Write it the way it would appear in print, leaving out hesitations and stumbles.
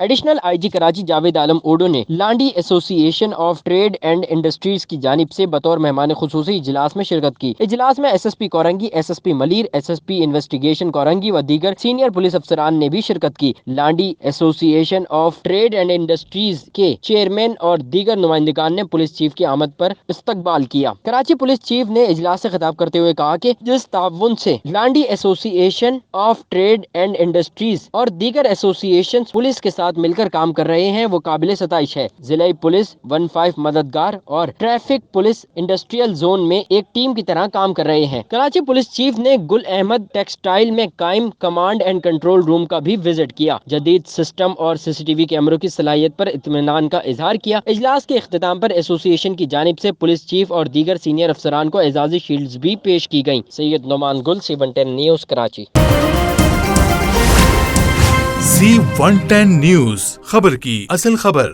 Additional I G Karachi Javed Alam Odho نے لانڈی ایسوسی ایشن آف ٹریڈ اینڈ انڈسٹریز کی جانب سے بطور مہمان خصوصی اجلاس میں شرکت کی۔ اجلاس میں S S P Korangi, S S P Malir, S S P investigation Korangi و دیگر سینئر پولیس افسران نے بھی شرکت کی۔ لانڈی ایسوسی ایشن آف ٹریڈ اینڈ انڈسٹریز کے چیئرمین اور دیگر نمائندگان نے پولیس چیف کی آمد پر استقبال کیا۔ کراچی پولیس چیف نے اجلاس سے خطاب کرتے ہوئے کہا کہ جس تعاون سے لانڈی ایسوسی ایشن آف ٹریڈ اینڈ انڈسٹریز اور دیگر ایسوسی ایشن پولیس کے ساتھ مل کر کام کر رہے ہیں وہ قابل ستائش ہے۔ ضلعی پولیس 15 مددگار اور ٹریفک پولیس انڈسٹریل زون میں ایک ٹیم کی طرح کام کر رہے ہیں۔ کراچی پولیس چیف نے گل احمد ٹیکسٹائل میں قائم کمانڈ اینڈ کنٹرول روم کا بھی وزٹ کیا۔ جدید سسٹم اور سی سی ٹی وی کیمروں کی صلاحیت پر اطمینان کا اظہار کیا۔ اجلاس کے اختتام پر ایسوسی ایشن کی جانب سے پولیس چیف اور دیگر سینئر افسران کو اعزازی شیلڈز بھی پیش کی گئیں۔ سید نعمان گل، C110 news, Karachi. C110 news, خبر کی اصل خبر۔